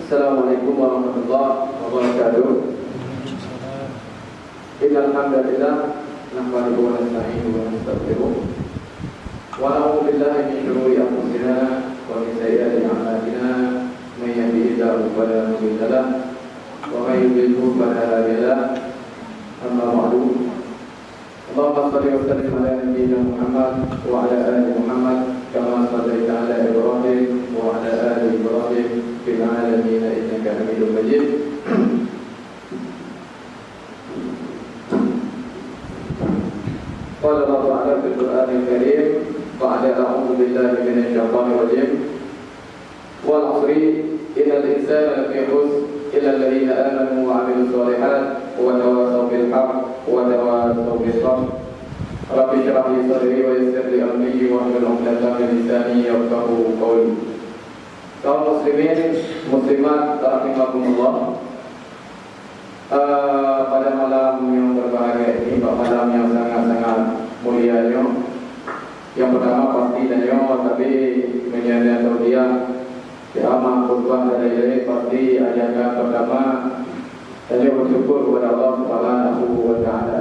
Assalamualaikum warahmatullahi wabarakatuh. Innal hamdalillah nahmaduhu wa nasta'inuhu wa nastaghfiruh wa na'udzu billahi min shururi anfusina wa min sayyiati a'malina may yahdihillahu fala mudilla lahu wa may yudlil fala hadiya lahu. Amma ba'du. Allahumma shalli wa sallim ala nabiyyina Muhammad wa ala ali Muhammad kama shallaita ala Ibrahim wa ala ali Ibrahim fil alamin innaka Hamidum Majid. Qala Allah Ta'ala fil Qur'anil Karim ba'da a'udzu billahi minasy syaithanir rajim wal 'asri innal insana lafi khusr illa alladziina aamanu wa 'amilus shalihaati wa tawassaw bil haqq wa tawassaw bis sabr. Rabbi shrah li sadri wa yassir li amri wa hlul 'uqdatam min lisani yafqahu qawli. Kaum muslimin muslimat rahimakumullah, pada malam yang berbahagia ini, malam yang sangat-sangat mulianya. Yang pertama pasti danyo, tapi menyadari tausiah amal khutbah dari pasti ajakan pertama danyo bersyukur kepada Allah Subhanahu wa taala.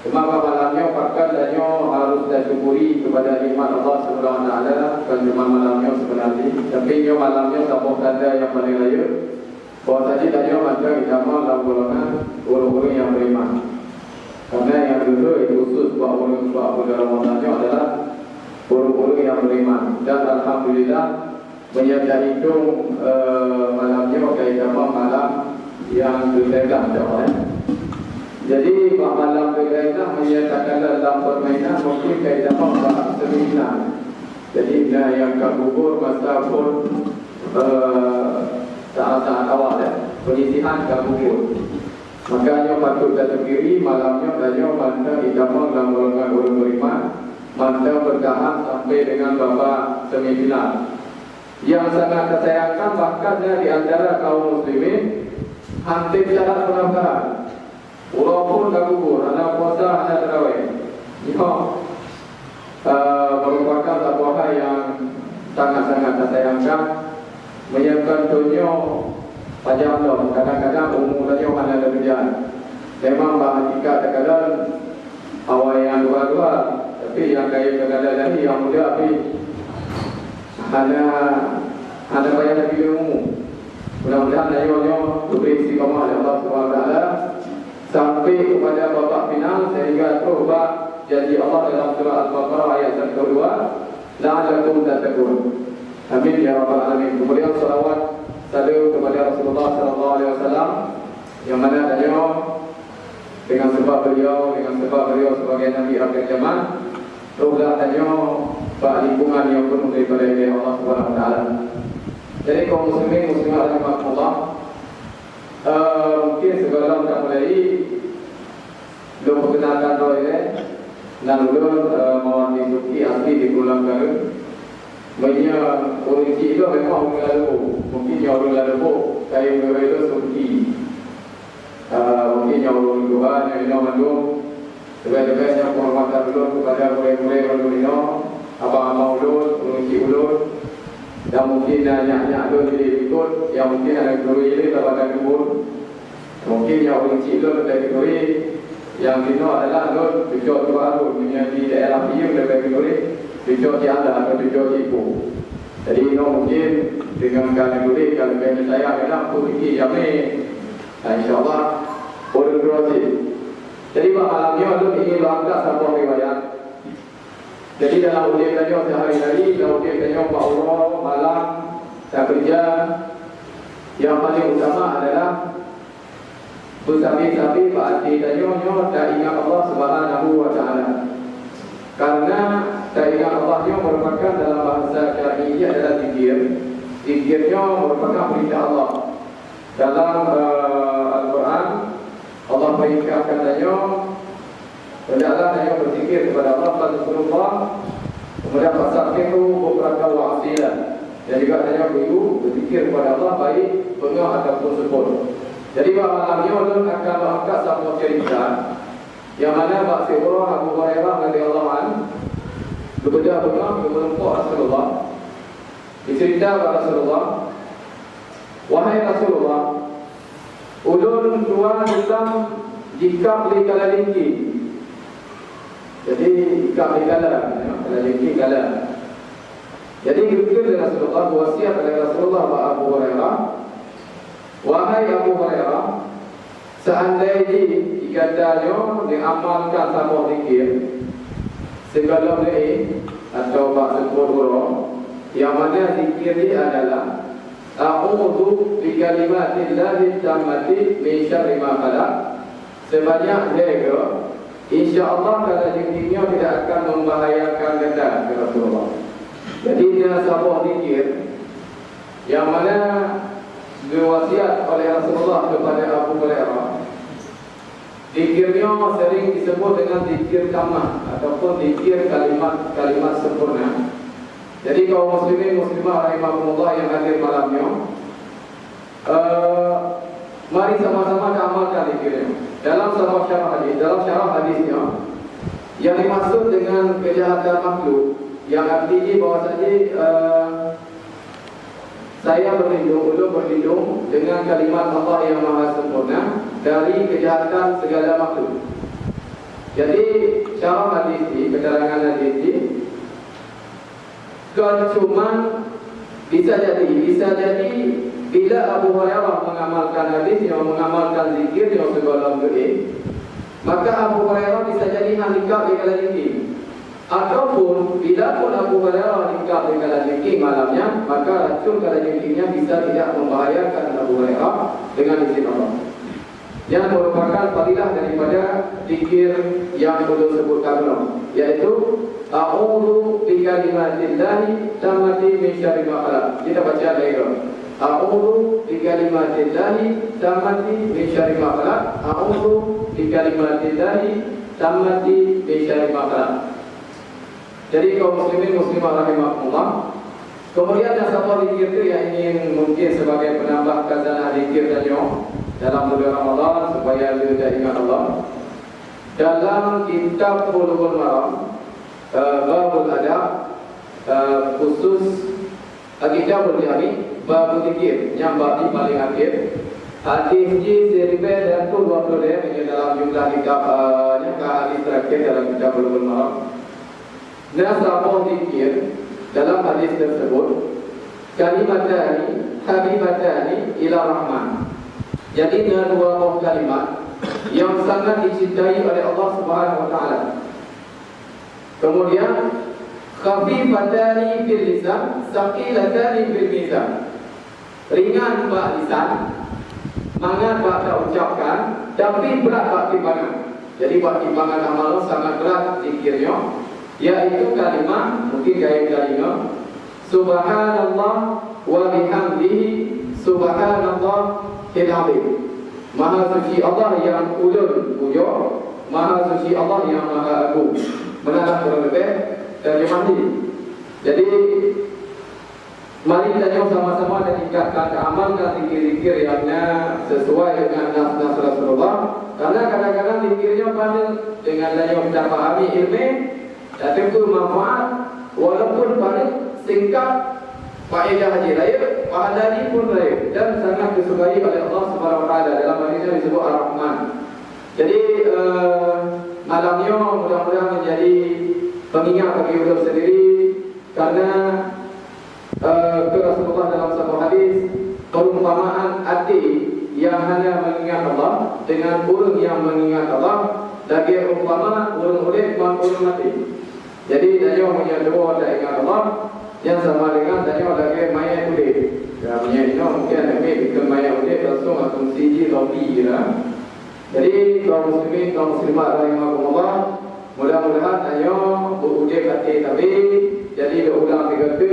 Cuma malamnya pakar danyo harus disyukuri kepada nikmat Allah Subhanahu wa taala, bukan cuma malamnya sebenarnya, tapi yo malamnya sambung tanda yang paling raya. Bahawa saja tanya macam ijamah dalam golongan orang-orang yang beriman. Karena yang dulu itu khusus buat orang dalam Ramadannya adalah orang-orang yang beriman. Dan alhamdulillah menyertai hitung malamnya pakai ijamah malam yang berlegang jawab. Jadi malam berlegang menyatakan dalam permainan mungkin pakai ijamah malam seminar. Jadi yang kabur masa pun saat-saat awal penyisihan kabur. Makanya patut datang kiri malamnya tanya mantap ijamah dalam golongan orang beriman, mantap bertahan sampai dengan babak semifinal. Yang sangat disayangkan bahkannya di antara kaum muslimin hampir syarat pendaftaran. Walaupun kabur, anak puasa, anak tarawih. Ini merupakan satu hal yang sangat-sangat disayangkan. Menyiapkan dunia pajak dong. Kadang-kadang umur saja orang ada kerjaan. Memang hakikat kadang-kadang awal yang dua-dua, tapi yang kaya kadang-kadang lagi yang muda tapi ada banyak lagi ilmu. Mudah-mudahan ayahnya diberi istiqamah oleh Allah Subhanahu wa taala sampai kepada babak final sehingga terubah janji Allah dalam surah Al-Baqarah ayat yang kedua, la'allakum tattaqun. Amin ya rabbal alamin. Kemudian salawat salam kepada Rasulullah sallallahu alaihi wasallam yang mana adanya dengan sebab beliau sebagai nabi akhir zaman, ruhlah adanya bak lingkungan yang penuh daripada Allah Subhanahu wa taala. Jadi kaum muslimin muslimat rahimakumullah, mungkin sebelum kita mulai belum perkenalkan dulu ini dan ulun mewakili suki asli di Pulau Garut. Banyak orang cik itu memang orang lalu. Mungkin yang orang lalu saya berada itu suki. Mungkin yang orang Tuhan yang minum mandung. Sebaik-baiknya penghormatan ulun kepada murid-murid ulun ini, abang-abang ulun, orang cik ulun. Dan mungkin nyak-nyak ulun jadi ikut. Yang mungkin ada guru ini pada kubur. Mungkin yang orang cik ulun ada guru. Yang ini adalah ulun tujuh baru menjadi daerah PM dari guru. Tujuh tiada atau tujuh ibu. Jadi mungkin dengan kali boleh kalau bagi saya adalah posisi yang ini, insyaAllah boleh berhasil. Jadi malamnya itu ingin langkah sebuah riwayat. Jadi dalam ujiannya sehari-hari, dalam ujiannya Pak Allah malam saya kerja, yang paling utama adalah bersabi-sabi Pak Ati tanya tak ingat Allah Subhanahu wa taala. Karena tak ingat Allah yang merupakan dalam bahasa syar'i adalah zikir. Zikirnya merupakan perintah Allah. Dalam Al-Quran Allah perintahkan tanya, hendaklah tanya berzikir kepada Allah Subhanahu. Kemudian fasabbihu bukratan wa asila. Dan juga tanya berzikir kepada Allah baik bengah ataupun sebut. Jadi malamnya ulun akan mengangkat satu cerita yang mana Pak Sirullah Abu Hurairah radhiyallahu anhu bekerja bengah menempuh Rasulullah. Dicerita kepada Rasulullah Wahai Rasulullah, ulun tuan Islam jika beli kala lingki. Jadi jika beli kala lingki kala. Jadi dikir dari Rasulullah, wasiat dari Rasulullah wa Abu Hurairah. Wahai Abu Hurairah, seandainya ikatanya diamalkan sama zikir segala ini atau bahasa Qur'an, yang mana zikir ini adalah a'udzu bi kalimatillahi tammati min syarri ma khalaq. Sebanyak tiga, insya-Allah kalau zikirnya tidak akan membahayakan kita, kata Rasulullah. Jadi dia sebuah zikir yang mana diwasiat oleh Rasulullah kepada Abu Hurairah. Zikirnya sering disebut dengan zikir tamah ataupun zikir kalimat sempurna. Jadi kaum muslimin muslimah rahimahumullah yang hadir malamnya, mari sama-sama amalkan zikirnya. Dalam syarah hadisnya, yang dimaksud dengan kejahatan makhluk, yang artinya bahwasanya saya berlindung dengan kalimat Allah yang maha sempurna dari kejahatan segala makhluk. Jadi syarah hadis ini, keterangan hadis ini, cuma bisa jadi bila Abu Hurairah mengamalkan hadis yang mengamalkan zikir yang segala ini, maka Abu Hurairah bisa jadi handicap di kala zikir. Ataupun bila pun Abu Hurairah handicap di kala zikir malamnya, maka racun kala zikirnya bisa tidak membahayakan Abu Hurairah dengan izin Allah. Yang merupakan fadilah daripada zikir yang perlu sebutkan dulu, yaitu a'udzu bi kalimatillahi tammati min syarri ma khalaq. Kita baca lagi. A'udzu bi kalimatillahi tammati min syarri ma khalaq. A'udzu bi kalimatillahi tammati min syarri ma khalaq. Jadi kaum muslimin muslimah rahimahumullah, kemudian yang satu zikir itu yang ingin mungkin sebagai penambah khazanah zikir tadi dalam bulan Ramadan supaya kita ingat Allah. Dalam kitab Bulughul Maram babul adab, khusus kitabul jami, babul zikir yang bab paling akhir, hadis seribu dan 20 ini dalam jumlah kitabnya ke hadis terakhir dalam kitab Bulughul Maram. Nasabah zikir dalam hadis tersebut kalimatani habibatani ila rahman. Jadi dengan dua buah kalimat yang sangat dicintai oleh Allah Subhanahu wa taala. Kemudian khafifatani fil lisan, saqilatani fil mizan. Ringan bak lisan, mangat bak tak ucapkan, tapi berat bak timbangan. Jadi bak timbangan amal sangat berat zikirnya, yaitu kalimat mungkin gaya kalimat subhanallah wa bihamdihi subhanallah al-azim. Maha suci Allah yang ulun puja, maha suci Allah yang maha agung. Benar kurang lebih terjemah ini. Jadi mari kita sama-sama dan tingkatkan amalkan zikir-zikir yang sesuai dengan nas-nas Rasulullah. Karena kadang-kadang zikirnya pada dengan yang kita pahami ilmu dan tentu manfaat, walaupun paling singkat, faedah haji lain, pahalanya pun lain, dan sangat disukai oleh Allah Subhanahu wa taala. Dalam hadisnya disebut Ar-Rahman. Jadi malamnya mudah-mudahan menjadi pengingat bagi kita sendiri, karena Rasulullah dalam satu hadis perumpamaan hati yang hanya mengingat Allah dengan orang yang mengingat Allah lagi umpama orang urip dan orang mati. Jadi tanya punya dua tak ingat Allah yang sama dengan tanya lagi mayat urip. Ya mayat itu mungkin ambil ke mayat urip langsung asumsi zombie lah. Jadi kaum muslimin kaum muslimat rahimahumullah, mudah-mudahan tanya berudip hati tapi jadi berulang tiga kali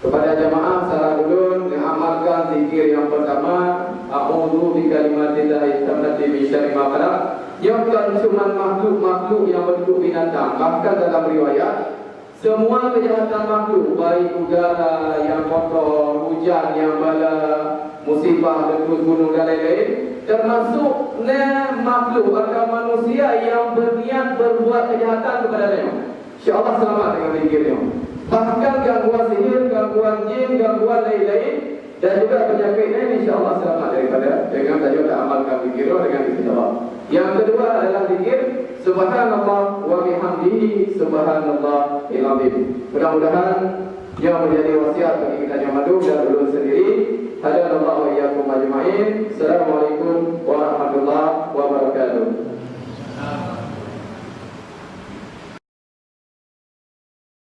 kepada jamaah secara dulu mengamalkan zikir yang pertama, a'udzu bi kalimatillahi tammati min syarri ma khalaq. Yang bukan cuma makhluk-makhluk yang bentuk binatang, bahkan dalam riwayat semua kejahatan makhluk, baik udara yang kotor, hujan yang bala, musibah letus gunung dan lain-lain, termasuk makhluk atau manusia yang berniat berbuat kejahatan kepada dia, insya-Allah selamat dengan zikirnya. Bahkan gangguan sihir, gangguan jin, gangguan lain-lain, Dan juga penyakit ini insya-Allah selamat daripada dengan saja kita amalkan zikir dengan istighfar. Yang kedua adalah zikir subhanallah wa bihamdihi subhanallahil azim. Mudah-mudahan yang menjadi wasiat bagi kita yang madu dan ulun sendiri. Hadanallahu wa iyyakum ajma'in. Assalamualaikum warahmatullahi wabarakatuh.